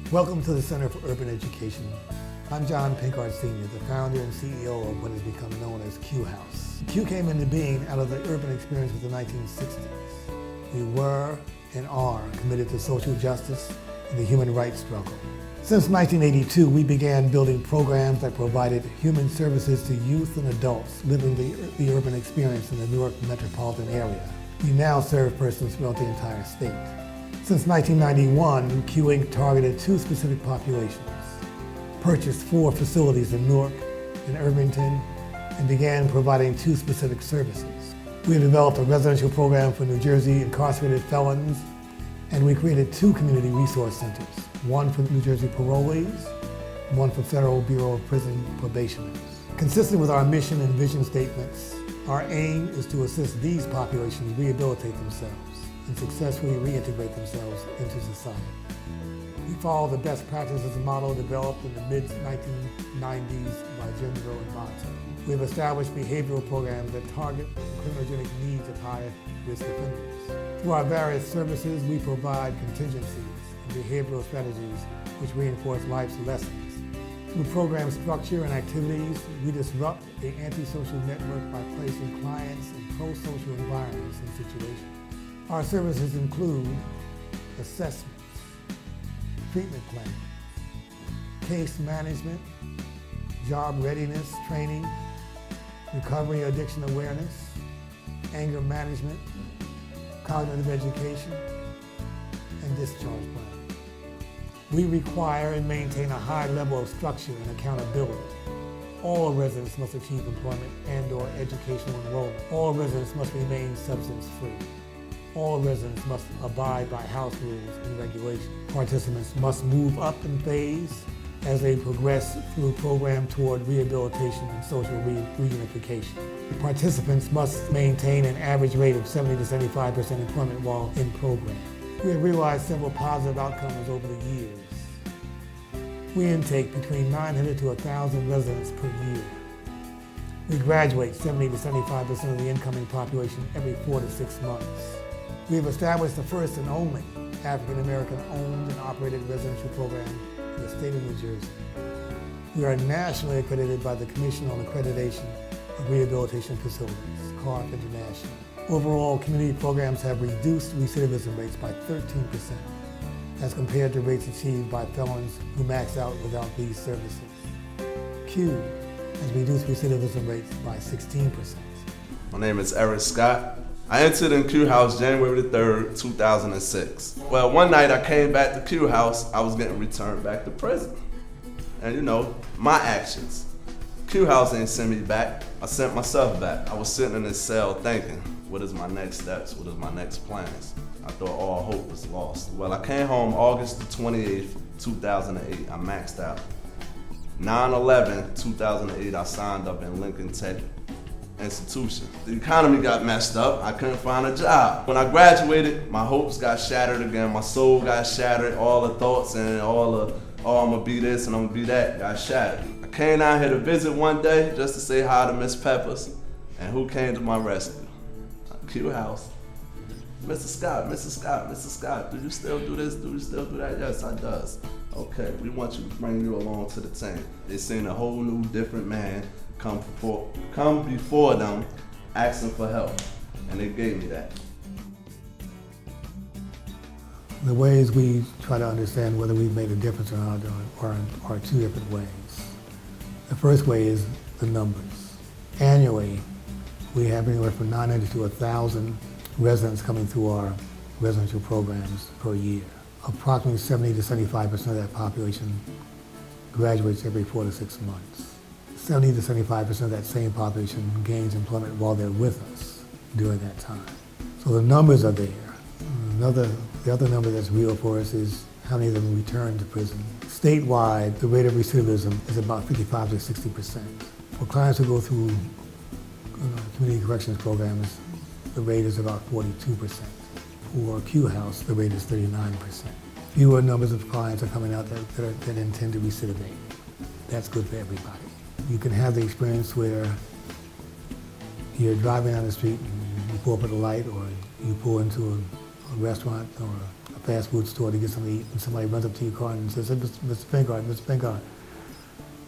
Welcome to the Center for Urban Education. I'm John Pinkard Sr., the founder and CEO of what has become known as CUE House. CUE came into being out of the urban experience of the 1960s. We were and are committed to social justice and the human rights struggle. Since 1982, we began building programs that provided human services to youth and adults living the urban experience in the Newark metropolitan area. We now serve persons throughout the entire state. Since 1991, CUE Inc. targeted two specific populations, purchased 4 facilities in Newark and Irvington, and began providing 2 specific services. We have developed a residential program for New Jersey incarcerated felons, and we created 2 community resource centers, one for New Jersey parolees, one for Federal Bureau of Prison probationers. Consistent with our mission and vision statements, our aim is to assist these populations rehabilitate themselves and successfully reintegrate themselves into society. We follow the best practices model developed in the mid-1990s by Jim Rowe and Bonta. We have established behavioral programs that target the criminogenic needs of high-risk offenders. Through our various services, we provide contingencies and behavioral strategies which reinforce life's lessons. Through program structure and activities, we disrupt the antisocial network by placing clients in pro-social environments and situations. Our services include assessments, treatment plans, case management, job readiness training, recovery addiction awareness, anger management, cognitive education, and discharge planning. We require and maintain a high level of structure and accountability. All residents must achieve employment and/or educational enrollment. All residents must remain substance-free. All residents must abide by house rules and regulations. Participants must move up in phase as they progress through the program toward rehabilitation and social reunification. Participants must maintain an average rate of 70 to 75% employment while in program. We have realized several positive outcomes over the years. We intake between 900 to 1,000 residents per year. We graduate 70 to 75% of the incoming population every 4 to 6 months. We have established the first and only African-American owned and operated residential program in the state of New Jersey. We are nationally accredited by the Commission on Accreditation of Rehabilitation Facilities, CARF International. Overall, community programs have reduced recidivism rates by 13% as compared to rates achieved by felons who max out without these services. CUE has reduced recidivism rates by 16%. My name is Eric Scott. I entered in CUE House January the 3rd, 2006. Well, one night I came back to CUE House, I was getting returned back to prison. And you know, my actions. CUE House ain't sent me back, I sent myself back. I was sitting in this cell thinking, what is my next steps? What is my next plans? I thought all hope was lost. Well, I came home August the 28th, 2008, I maxed out. 9/11/2008, I signed up in Lincoln Tech institution. The economy got messed up, I couldn't find a job. When I graduated, my hopes got shattered again, my soul got shattered, all the thoughts and oh, I'm gonna be this and I'm gonna be that, got shattered. I came down here to visit one day just to say hi to Miss Peppers, and who came to my rescue? CUE House. Mr. Scott, Mr. Scott, Mr. Scott, do you still do this? Do you still do that? Yes, I does. Okay, we want you to bring you along to the team. They seen a whole new, different man come before them asking for help, and they gave me that. The ways we try to understand whether we've made a difference or not are 2 different ways. The first way is the numbers. Annually, we have anywhere from 900 to 1,000 residents coming through our residential programs per year. Approximately 70 to 75% of that population graduates every 4 to 6 months. 70 to 75% of that same population gains employment while they're with us during that time. So the numbers are there. The other number that's real for us is how many of them return to prison. Statewide, the rate of recidivism is about 55 to 60%. For clients who go through community corrections programs, the rate is about 42%. For CUE House, the rate is 39%. Fewer numbers of clients are coming out that intend to recidivate. That's good for everybody. You can have the experience where you're driving down the street and you pull up at a light, or you pull into a restaurant or a fast food store to get something to eat, and somebody runs up to your car and says, Mr. Pinkard, Mr. Pinkard.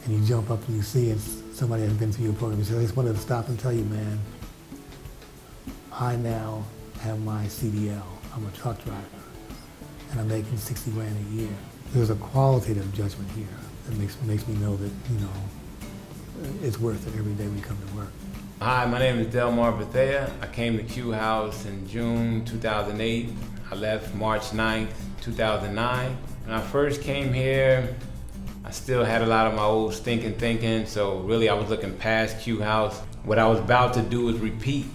And you jump up and you see it's somebody has been through your program. You say, I just wanted to stop and tell you, man, I now have my CDL. I'm a truck driver, and I'm making 60 grand a year. There's a qualitative judgment here that makes me know that, you know, it's worth it every day we come to work. Hi, my name is Delmar Bethea. I came to Q House in June 2008. I left March 9th, 2009. When I first came here, I still had a lot of my old stinking thinking, so really I was looking past Q House. What I was about to do was repeat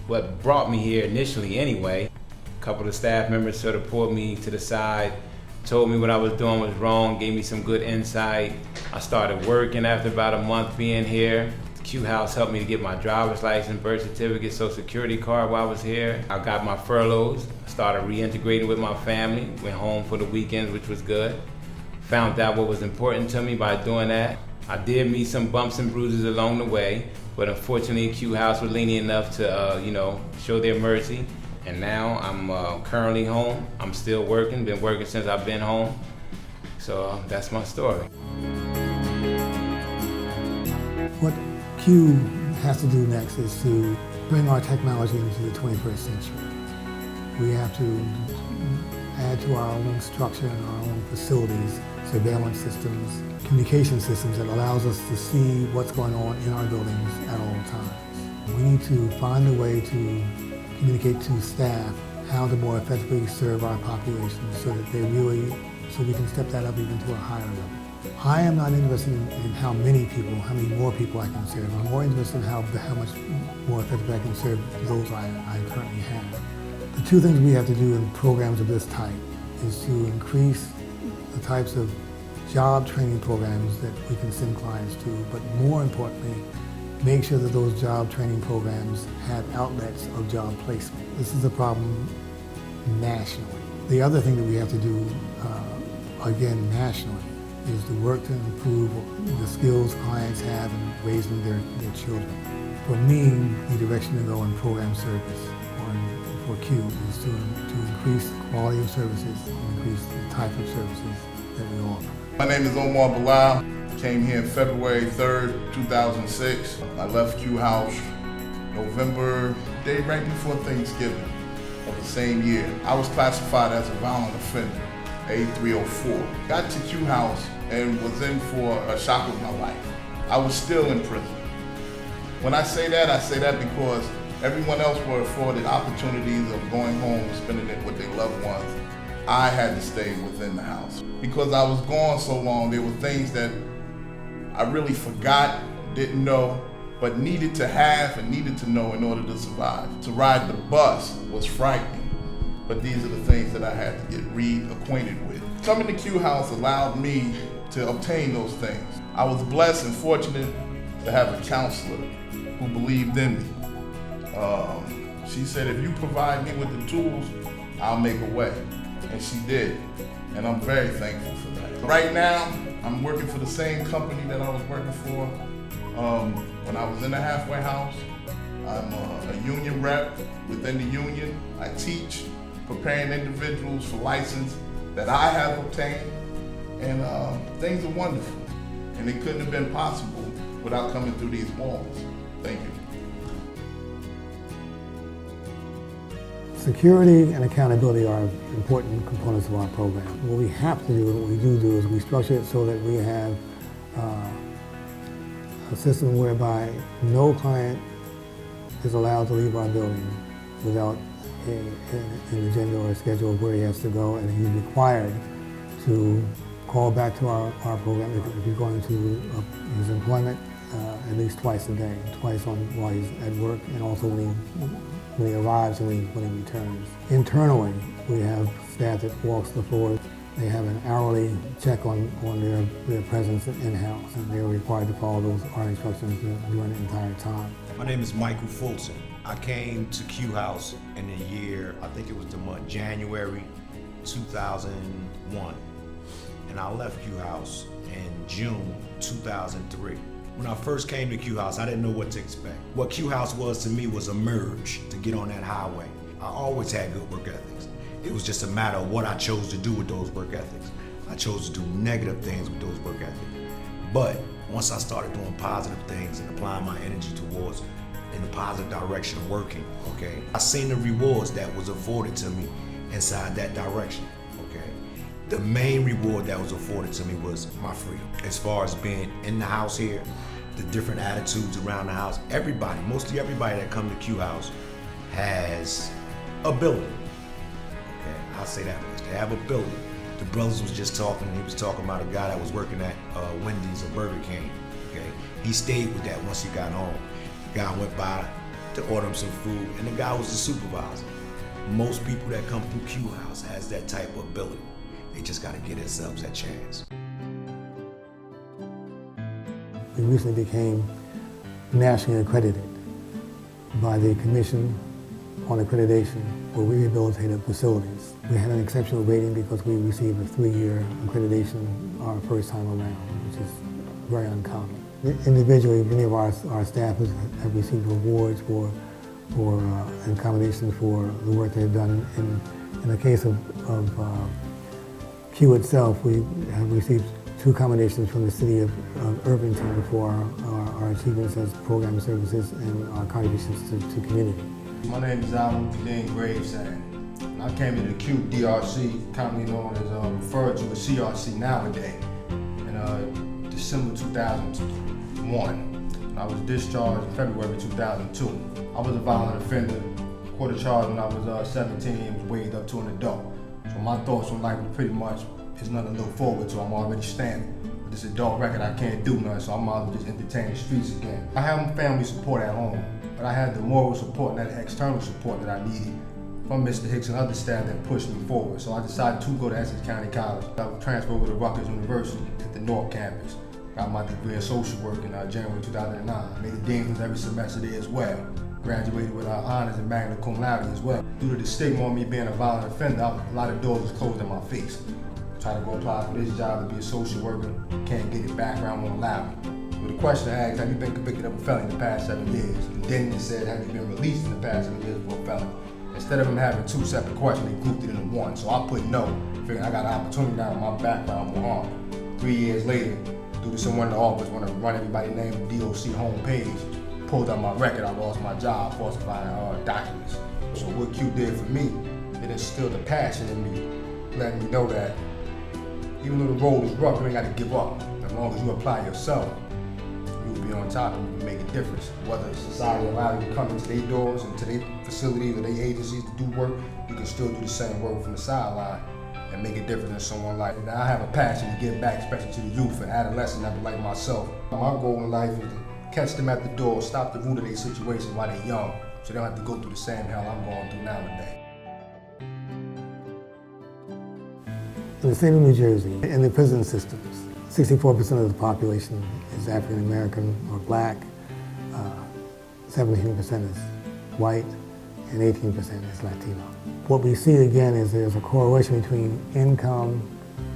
what brought me here initially anyway. A couple of staff members sort of pulled me to the side, told me what I was doing was wrong, gave me some good insight. I started working after about a month being here. Q House helped me to get my driver's license, birth certificate, social security card while I was here. I got my furloughs, started reintegrating with my family, went home for the weekends, which was good. Found out what was important to me by doing that. I did meet some bumps and bruises along the way, but unfortunately Q House was lenient enough to, show their mercy. And now I'm currently home. I'm still working, been working since I've been home. So that's my story. What Q has to do next is to bring our technology into the 21st century. We have to add to our own structure and our own facilities, surveillance systems, communication systems that allows us to see what's going on in our buildings at all times. We need to find a way to communicate to staff how to more effectively serve our population so we can step that up even to a higher level. I am not interested in how many more people I can serve. I'm more interested in how much more effectively I can serve those I currently have. The two things we have to do in programs of this type is to increase the types of job training programs that we can send clients to, but more importantly, make sure that those job training programs have outlets of job placement. This is a problem nationally. The other thing that we have to do, again nationally, is to work to improve the skills clients have in raising their children. For me, the direction to go in program service for Q is to increase the quality of services and increase the type of services that we offer. My name is Omar Bilal. Came here February 3rd, 2006. I left Q House November, day right before Thanksgiving of the same year. I was classified as a violent offender, A304. Got to Q House and was in for a shock of my life. I was still in prison. When I say that because everyone else were afforded opportunities of going home, spending it with their loved ones. I had to stay within the house. Because I was gone so long, there were things that I really forgot, didn't know, but needed to have and needed to know in order to survive. To ride the bus was frightening, but these are the things that I had to get reacquainted with. Coming to Q House allowed me to obtain those things. I was blessed and fortunate to have a counselor who believed in me. She said, if you provide me with the tools, I'll make a way. And she did, and I'm very thankful for that. Right now, I'm working for the same company that I was working for when I was in the halfway house. I'm a union rep within the union. I teach, preparing individuals for license that I have obtained, and things are wonderful. And it couldn't have been possible without coming through these walls. Thank you. Security and accountability are important components of our program. What we have to do, what we do is we structure it so that we have a system whereby no client is allowed to leave our building without an agenda or a schedule of where he has to go, and he's required to call back to our program if he's going to his employment at least twice a day, twice while he's at work, and also when he arrives and when he returns. Internally, we have staff that walks the floor. They have an hourly check on their presence in-house, and they're required to follow our instructions during the entire time. My name is Michael Fulton. I came to Q House in the year, I think it was the month January 2001. And I left Q House in June 2003. When I first came to Q House, I didn't know what to expect. What Q House was to me was a merge to get on that highway. I always had good work ethics. It was just a matter of what I chose to do with those work ethics. I chose to do negative things with those work ethics. But once I started doing positive things and applying my energy towards in the positive direction of working, okay, I seen the rewards that was afforded to me inside that direction, okay. The main reward that was afforded to me was my freedom. As far as being in the house here, the different attitudes around the house, everybody, mostly everybody that come to Q House has ability. Okay, I'll say that much. They have ability. The brothers was just talking, and he was talking about a guy that was working at Wendy's or Burger King. Okay, he stayed with that once he got home. The guy went by to order him some food, and the guy was the supervisor. Most people that come through Q House has that type of ability. They just got to give themselves that chance. We recently became nationally accredited by the Commission on Accreditation for Rehabilitative Facilities. We had an exceptional rating because we received a 3-year accreditation our first time around, which is very uncommon. Individually, many of our staff have received awards for accommodation for the work they've done. In the case of Q itself, we have received 2 commendations from the city of Irvington for our achievements as program services and our contributions to community. My name is Alan Gravesand. I came into the QDRC, commonly known as referred to as CRC nowadays, in December 2001. I was discharged in February 2002. I was a violent offender, quarter charge when I was 17 and was weighed up to an adult. So my thoughts on life were pretty much, there's nothing to look forward to, I'm already standing. With this adult record, I can't do nothing, so I might as well just entertain the streets again. I have family support at home, but I had the moral support and that external support that I needed from Mr. Hicks and other staff that pushed me forward. So I decided to go to Essex County College. I transferred over to Rutgers University at the North Campus. Got my degree in social work in January 2009. Made a dean's every semester there as well. Graduated with honors and magna cum laude as well. Due to the stigma on me being a violent offender, a lot of doors was closed in my face. Tried to go apply for this job to be a social worker, can't get it, background won't allow me. But the question I asked, have you been convicted of a felony in the past 7 years? And then it said, have you been released in the past 7 years for a felony? Instead of them having 2 separate questions, they grouped it into one. So I put no, figuring I got an opportunity now in my background more harm. 3 years later, due to someone in the office want to run everybody's name on the DOC homepage, pulled up my record, I lost my job, falsifying documents. So what Q did for me, it instilled a passion in me, letting me know that even though the road is rough, you ain't got to give up. As long as you apply yourself, you'll be on top and you can make a difference. Whether society allows you to come into their doors and to their facilities or their agencies to do work, you can still do the same work from the sideline and make a difference in someone's life. And I have a passion to give back, especially to the youth and adolescents that like myself. My goal in life is to catch them at the door, stop the root of their situation while they're young, so they don't have to go through the same hell I'm going through nowadays. In the state of New Jersey, in the prison systems, 64% of the population is African American or black, 17% is white, and 18% is Latino. What we see again is there's a correlation between income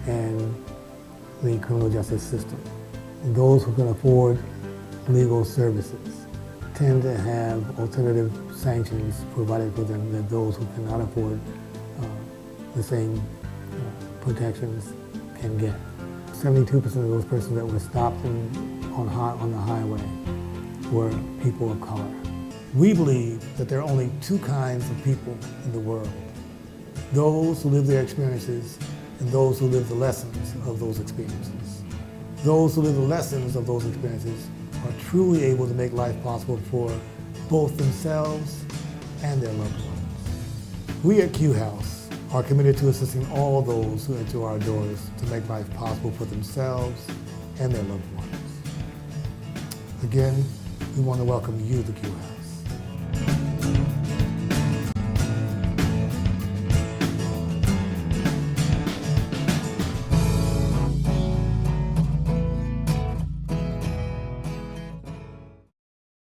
and the criminal justice system. And those who can afford legal services tend to have alternative sanctions provided for them than those who cannot afford the same protections can get. 72% of those persons that were stopped on the highway were people of color. We believe that there are only 2 kinds of people in the world: those who live their experiences and those who live the lessons of those experiences. Those who live the lessons of those experiences are truly able to make life possible for both themselves and their loved ones. We at Q House are committed to assisting all those who enter our doors to make life possible for themselves and their loved ones. Again, we want to welcome you to Q House.